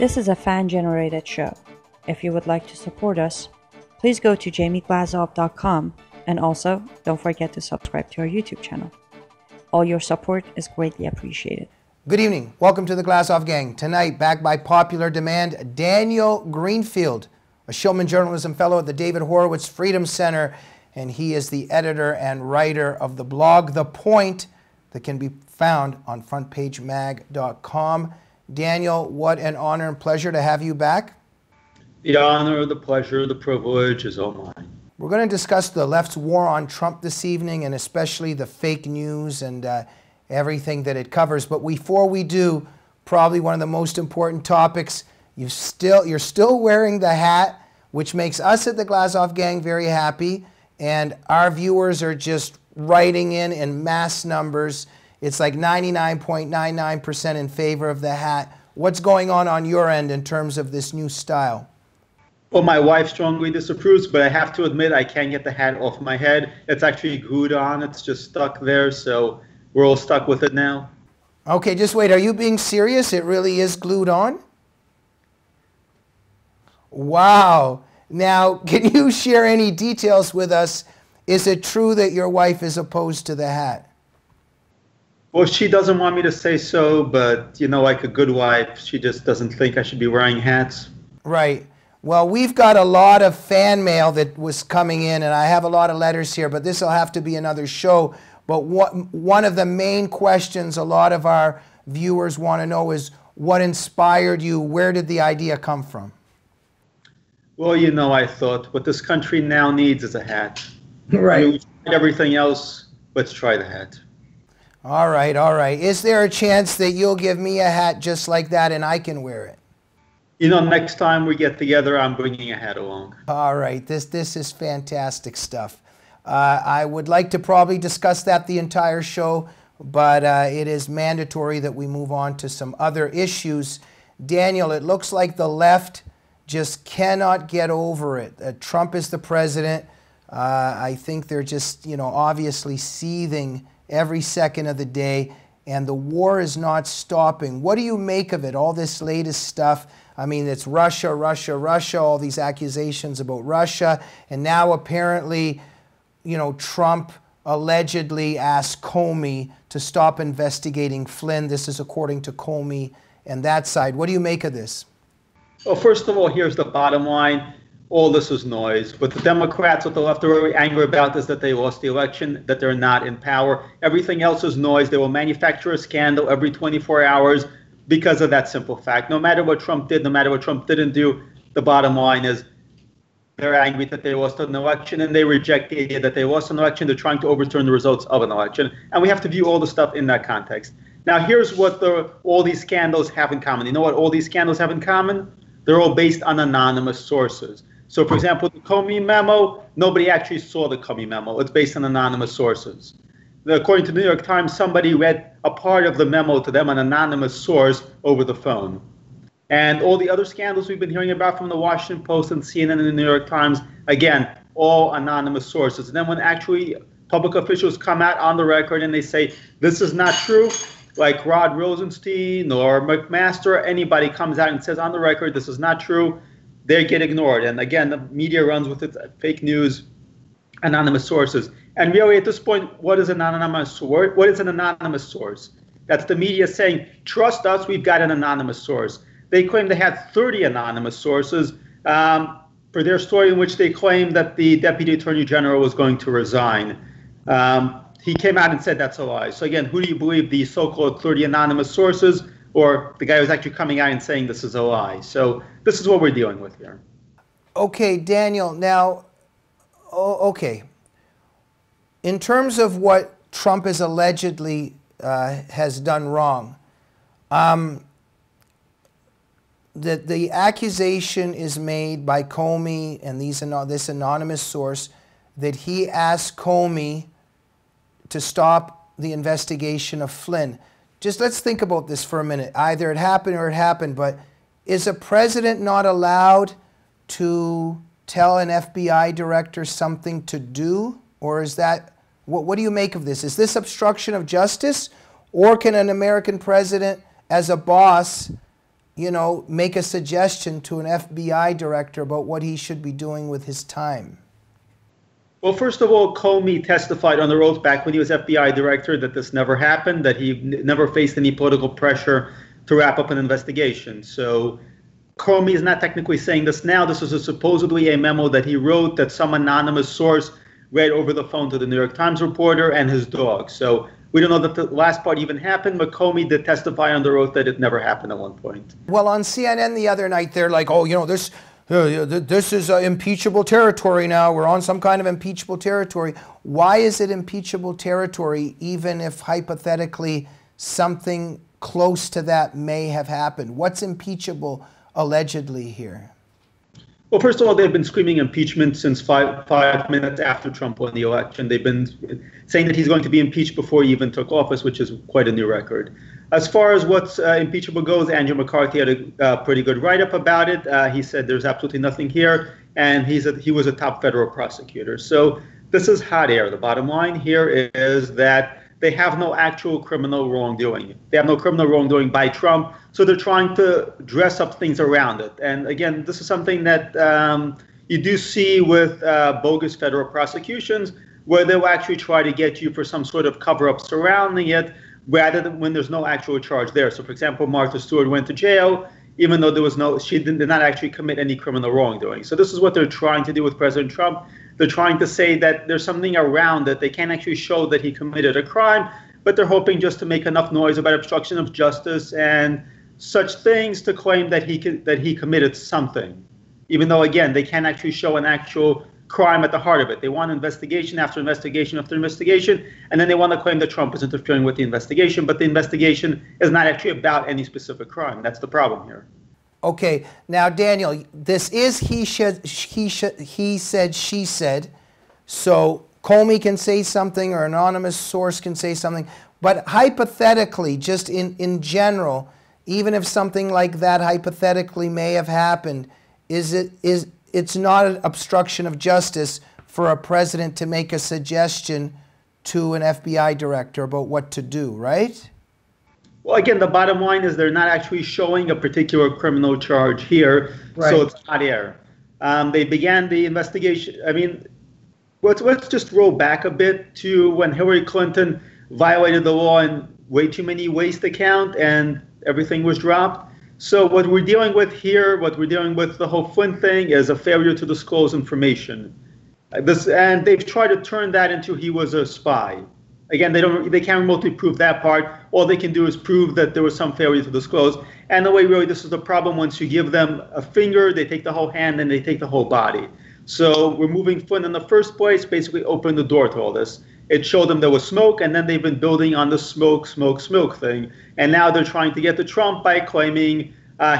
This is a fan-generated show. If you would like to support us, please go to jamieglazov.com, and also don't forget to subscribe to our YouTube channel. All your support is greatly appreciated. Good evening. Welcome to the Glazov Gang. Tonight, back by popular demand, Daniel Greenfield, a Shillman journalism fellow at the David Horowitz Freedom Center, and he is the editor and writer of the blog The Point that can be found on frontpagemag.com. Daniel, what an honor and pleasure to have you back. The honor, the pleasure, the privilege is all mine. We're going to discuss the left's war on Trump this evening, and especially the fake news and everything that it covers. But before we do, probably one of the most important topics, you're still wearing the hat, which makes us at the Glazov Gang very happy, and our viewers are just writing in mass numbers. It's like 99.99% in favor of the hat. What's going on your end in terms of this new style? Well, my wife strongly disapproves, but I have to admit I can't get the hat off my head. It's actually glued on. It's just stuck there, so we're all stuck with it now. Okay, just wait. Are you being serious? It really is glued on? Wow. Now, can you share any details with us? Is it true that your wife is opposed to the hat? Well, she doesn't want me to say so, but, you know, like a good wife, she just doesn't think I should be wearing hats. Right. Well, we've got a lot of fan mail that was coming in, and I have a lot of letters here, but this will have to be another show. But one of the main questions a lot of our viewers want to know is what inspired you? Where did the idea come from? Well, you know, I thought what this country now needs is a hat. Right. I mean, we've tried everything else, let's try the hat. All right, all right. Is there a chance that you'll give me a hat just like that and I can wear it? You know, next time we get together, I'm bringing a hat along. All right, this is fantastic stuff. I would like to probably discuss that the entire show, but it is mandatory that we move on to some other issues. Daniel, it looks like the left just cannot get over it. Trump is the president. I think they're just, you know, obviously seething every second of the day, and the war is not stopping. What do you make of it, all this latest stuff? I mean, it's Russia, Russia, Russia, all these accusations about Russia, and now apparently, you know, Trump allegedly asked Comey to stop investigating Flynn. This is according to Comey and that side. What do you make of this? Well, first of all, here's the bottom line. All this is noise. What the Democrats, what the left are very angry about is that they lost the election, that they're not in power. Everything else is noise. They will manufacture a scandal every 24 hours because of that simple fact. No matter what Trump did, no matter what Trump didn't do, the bottom line is they're angry that they lost an election, and they reject the idea that they lost an election. They're trying to overturn the results of an election. And we have to view all the stuff in that context. Now, here's what all these scandals have in common. You know what all these scandals have in common? They're all based on anonymous sources. So, for example, the Comey memo, nobody actually saw the Comey memo. It's based on anonymous sources. According to the New York Times, somebody read a part of the memo to them, an anonymous source, over the phone. And all the other scandals we've been hearing about from the Washington Post and CNN and the New York Times, again, all anonymous sources. And then when actually public officials come out on the record and they say, this is not true, like Rod Rosenstein or McMaster, anybody comes out and says on the record, this is not true, they get ignored. And again, the media runs with its fake news, anonymous sources. And really, at this point, what is an anonymous source? What is an anonymous source? That's the media saying, trust us, we've got an anonymous source. They claim they had 30 anonymous sources for their story in which they claimed that the Deputy Attorney General was going to resign. He came out and said that's a lie. So again, who do you believe, the so-called 30 anonymous sources, or the guy who's actually coming out and saying this is a lie? So this is what we're dealing with here. Okay, Daniel, now, okay. In terms of what Trump is allegedly has done wrong, the accusation is made by Comey and this anonymous source that he asked Comey to stop the investigation of Flynn. Just let's think about this for a minute. Either it happened or it happened, but is a president not allowed to tell an FBI director something to do? Or is that, what do you make of this? Is this obstruction of justice? Or can an American president, as a boss, you know, make a suggestion to an FBI director about what he should be doing with his time? Well, first of all, Comey testified under oath back when he was FBI director that this never happened, that he never faced any political pressure to wrap up an investigation. So Comey is not technically saying this now. This is supposedly a memo that he wrote that some anonymous source read over the phone to the New York Times reporter and his dog. So we don't know that the last part even happened, but Comey did testify under oath that it never happened at one point. Well, on CNN the other night, they're like, oh, you know, this is impeachable territory now. We're on some kind of impeachable territory. Why is it impeachable territory, even if hypothetically something close to that may have happened? What's impeachable allegedly here? Well, first of all, they've been screaming impeachment since five minutes after Trump won the election. They've been saying that he's going to be impeached before he even took office, which is quite a new record. As far as what's impeachable goes, Andrew McCarthy had a pretty good write-up about it. He said there's absolutely nothing here, and he was a top federal prosecutor. So this is hot air. The bottom line here is that they have no actual criminal wrongdoing. They have no criminal wrongdoing by Trump, so they're trying to dress up things around it. And again, this is something that you do see with bogus federal prosecutions, where they'll actually try to get you for some sort of cover-up surrounding it, rather than when there's no actual charge there. So, for example, Martha Stewart went to jail, even though she did not actually commit any criminal wrongdoing. So this is what they're trying to do with President Trump. They're trying to say that there's something around it. They can't actually show that he committed a crime, but they're hoping just to make enough noise about obstruction of justice and such things to claim that he committed something, even though, again, they can't actually show an actual crime at the heart of it. They want investigation after investigation after investigation, and then they want to claim that Trump is interfering with the investigation, but the investigation is not actually about any specific crime. That's the problem here. Okay, now Daniel, this is he said, she said, so Comey can say something or an anonymous source can say something, but hypothetically, just in general, even if something like that hypothetically may have happened, it's not an obstruction of justice for a president to make a suggestion to an FBI director about what to do, right? Well, again, the bottom line is they're not actually showing a particular criminal charge here, right. So it's hot air. They began the investigation. I mean, let's just roll back a bit to when Hillary Clinton violated the law in way too many waste account and everything was dropped. So what we're dealing with here, what we're dealing with the whole Flynn thing, is a failure to disclose information. And they've tried to turn that into he was a spy. Again, they can't remotely prove that part. All they can do is prove that there was some failure to disclose. And the way really this is the problem, once you give them a finger, they take the whole hand and they take the whole body. So removing Flynn in the first place basically opened the door to all this. It showed them there was smoke, and then they've been building on the smoke thing. And now they're trying to get to Trump by claiming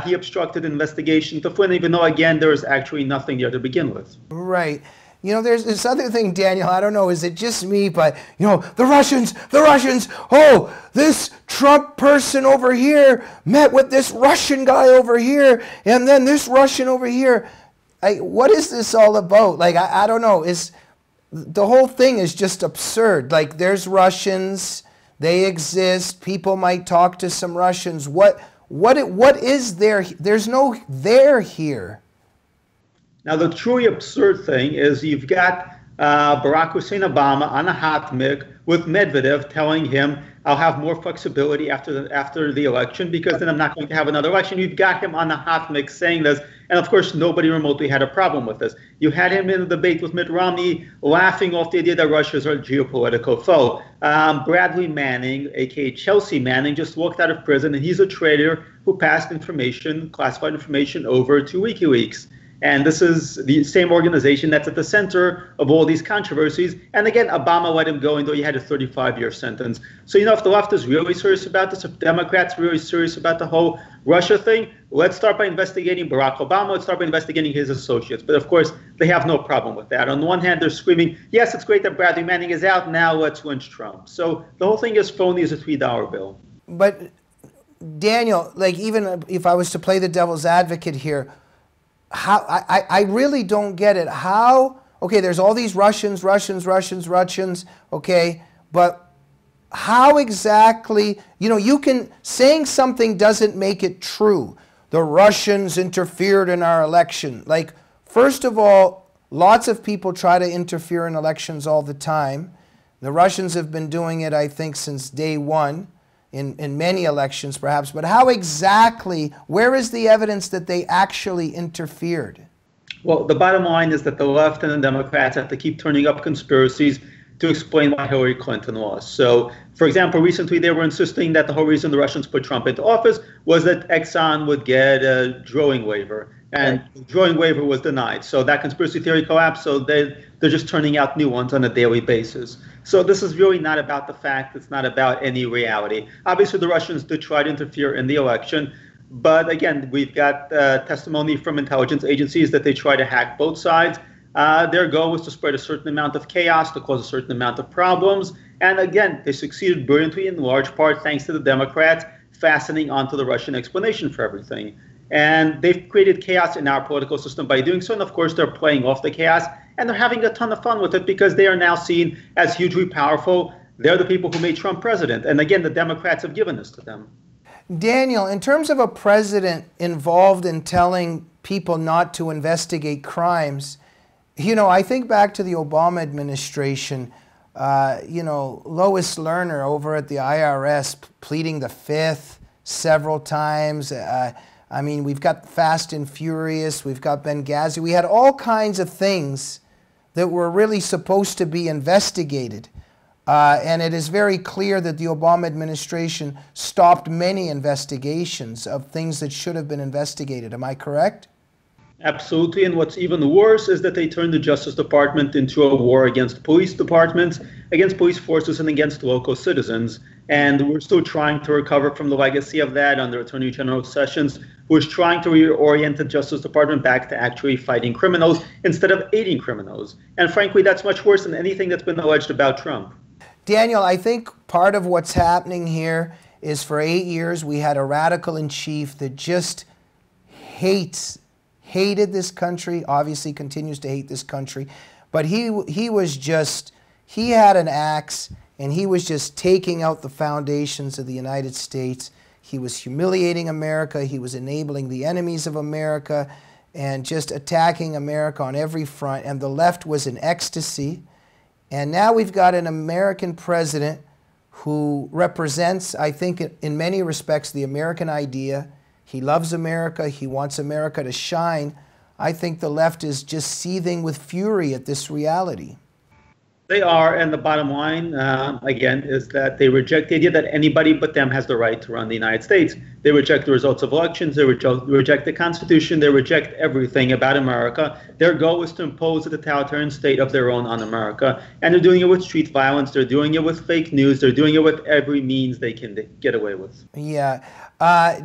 he obstructed investigation to Flynn, even though, again, there is actually nothing there to begin with. Right. You know, there's this other thing, Daniel, I don't know, is it just me, but, you know, the Russians, oh, this Trump person over here met with this Russian guy over here, and then this Russian over here. What is this all about? Like, I don't know. The whole thing is just absurd. Like, there's Russians, they exist, people might talk to some Russians. What is there? There's no there here. Now, the truly absurd thing is you've got Barack Hussein Obama on a hot mic with Medvedev telling him, I'll have more flexibility after the election because then I'm not going to have another election. You've got him on a hot mic saying this. And of course, nobody remotely had a problem with this. You had him in a debate with Mitt Romney laughing off the idea that Russia is our geopolitical foe. Bradley Manning, aka Chelsea Manning, just walked out of prison, and he's a traitor who passed information, classified information, over to WikiLeaks. And this is the same organization that's at the center of all these controversies. And again, Obama let him go, even though he had a 35-year sentence. So, you know, if the left is really serious about this, if Democrats are really serious about the whole Russia thing, let's start by investigating Barack Obama. Let's start by investigating his associates. But of course, they have no problem with that. On the one hand, they're screaming, yes, it's great that Bradley Manning is out. Now let's lynch Trump. So the whole thing is phony as a $3 bill. But Daniel, like, even if I was to play the devil's advocate here, how I really don't get it. How, okay, there's all these Russians, okay, but how exactly, you know, saying something doesn't make it true, the Russians interfered in our election. Like, first of all, lots of people try to interfere in elections all the time. The Russians have been doing it, I think, since day one in many elections, perhaps. But how exactly, where is the evidence that they actually interfered? Well, the bottom line is that the left and the Democrats have to keep turning up conspiracies to explain why Hillary Clinton lost. So, for example, recently they were insisting that the whole reason the Russians put Trump into office was that Exxon would get a drilling waiver, and the drilling waiver was denied. So that conspiracy theory collapsed, so they're just turning out new ones on a daily basis. So this is really not about the fact, it's not about any reality. Obviously, the Russians did try to interfere in the election, but again, we've got testimony from intelligence agencies that they try to hack both sides. Their goal was to spread a certain amount of chaos, to cause a certain amount of problems. And again, they succeeded brilliantly in large part thanks to the Democrats fastening onto the Russian explanation for everything. And they've created chaos in our political system by doing so. And of course, they're playing off the chaos and they're having a ton of fun with it because they are now seen as hugely powerful. They're the people who made Trump president. And again, the Democrats have given this to them. Daniel, in terms of a president involved in telling people not to investigate crimes, you know, I think back to the Obama administration, you know, Lois Lerner over at the IRS pleading the fifth several times. I mean, we've got Fast and Furious, we've got Benghazi. We had all kinds of things that were really supposed to be investigated. And it is very clear that the Obama administration stopped many investigations of things that should have been investigated. Am I correct? Absolutely. And what's even worse is that they turned the Justice Department into a war against police departments, against police forces, and against local citizens. And we're still trying to recover from the legacy of that under Attorney General Sessions, who is trying to reorient the Justice Department back to actually fighting criminals instead of aiding criminals. And frankly, that's much worse than anything that's been alleged about Trump. Daniel, I think part of what's happening here is for 8 years we had a radical in chief that just hated this country, obviously continues to hate this country, but he had an axe and he was just taking out the foundations of the United States. He was humiliating America, he was enabling the enemies of America and just attacking America on every front, and the left was in ecstasy. And now we've got an American president who represents, I think, in many respects, the American idea. He loves America. He wants America to shine. I think the left is just seething with fury at this reality. They are, and the bottom line, again, is that they reject the idea that anybody but them has the right to run the United States. They reject the results of elections, they reject the Constitution, they reject everything about America. Their goal is to impose a totalitarian state of their own on America, and they're doing it with street violence, they're doing it with fake news, they're doing it with every means they can get away with. Yeah.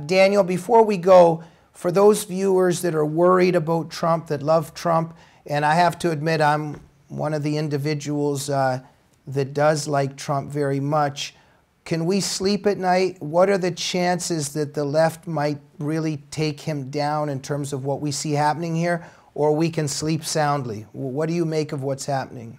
Daniel, before we go, for those viewers that are worried about Trump, that love Trump, and I have to admit I'm one of the individuals that does like Trump very much. Can we sleep at night? What are the chances that the left might really take him down in terms of what we see happening here, or we can sleep soundly? What do you make of what's happening?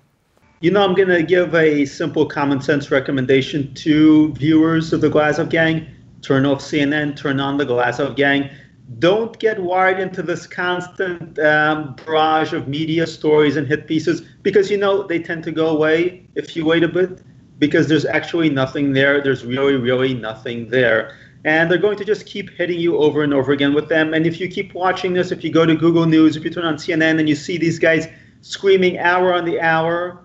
You know, I'm going to give a simple common sense recommendation to viewers of the Glazov Gang. Turn off CNN, turn on the Glazov Gang. Don't get wired into this constant barrage of media stories and hit pieces, because, you know, they tend to go away if you wait a bit, because there's actually nothing there. There's really, really nothing there. And they're going to just keep hitting you over and over again with them. And if you keep watching this, if you go to Google News, if you turn on CNN and you see these guys screaming hour on the hour,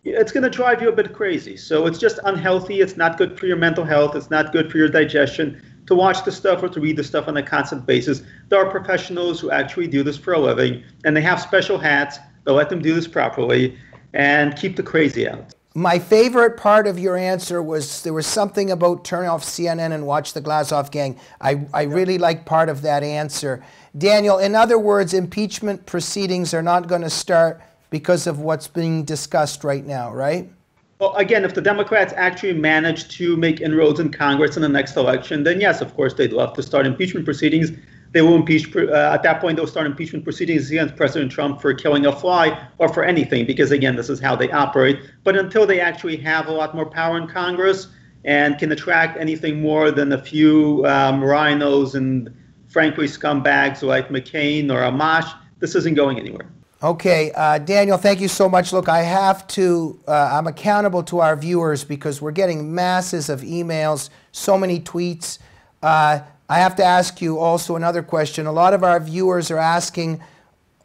it's going to drive you a bit crazy. So it's just unhealthy. It's not good for your mental health. It's not good for your digestion to watch the stuff or to read the stuff on a constant basis. There are professionals who actually do this for a living, and they have special hats. They'll let them do this properly and keep the crazy out. My favorite part of your answer was there was something about turn off CNN and watch the Glazov Gang. I really like part of that answer. Daniel, in other words, impeachment proceedings are not going to start because of what's being discussed right now, right? Well, again, if the Democrats actually manage to make inroads in Congress in the next election, then yes, of course, they'd love to start impeachment proceedings. They will impeach, at that point, they'll start impeachment proceedings against President Trump for killing a fly or for anything, because, again, this is how they operate. But until they actually have a lot more power in Congress and can attract anything more than a few rhinos and frankly, scumbags like McCain or Amash, this isn't going anywhere. Okay, Daniel, thank you so much. Look, I have to, I'm accountable to our viewers because we're getting masses of emails, so many tweets. I have to ask you also another question. A lot of our viewers are asking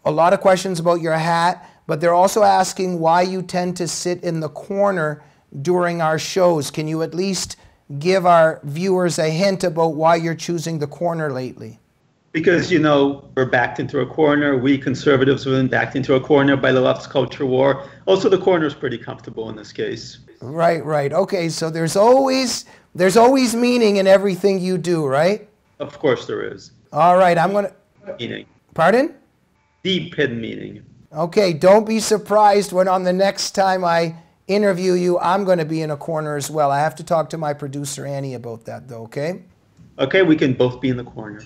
a lot of questions about your hat, but they're also asking why you tend to sit in the corner during our shows. Can you at least give our viewers a hint about why you're choosing the corner lately? Because, you know, we're backed into a corner. We conservatives have been backed into a corner by the left's culture war. Also, the corner is pretty comfortable in this case. Right, right. Okay, so there's always meaning in everything you do, right? Of course there is. All right, I'm going to... Meaning. Pardon? Deep hidden meaning. Okay, don't be surprised when on the next time I interview you, I'm going to be in a corner as well. I have to talk to my producer, Annie, about that, though, okay? Okay, we can both be in the corner.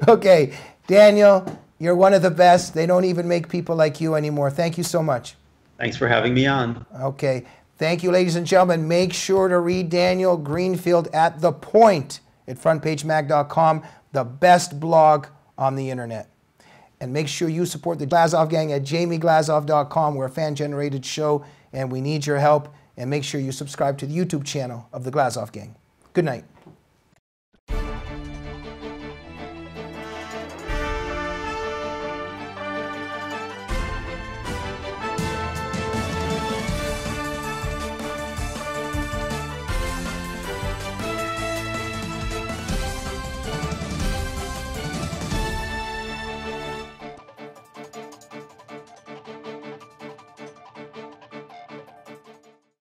Okay, Daniel, you're one of the best. They don't even make people like you anymore. Thank you so much. Thanks for having me on. Okay, thank you, ladies and gentlemen. Make sure to read Daniel Greenfield at The Point at frontpagemag.com, the best blog on the internet. And make sure you support the Glazov Gang at jamieglazov.com. We're a fan-generated show, and we need your help. And make sure you subscribe to the YouTube channel of the Glazov Gang. Good night.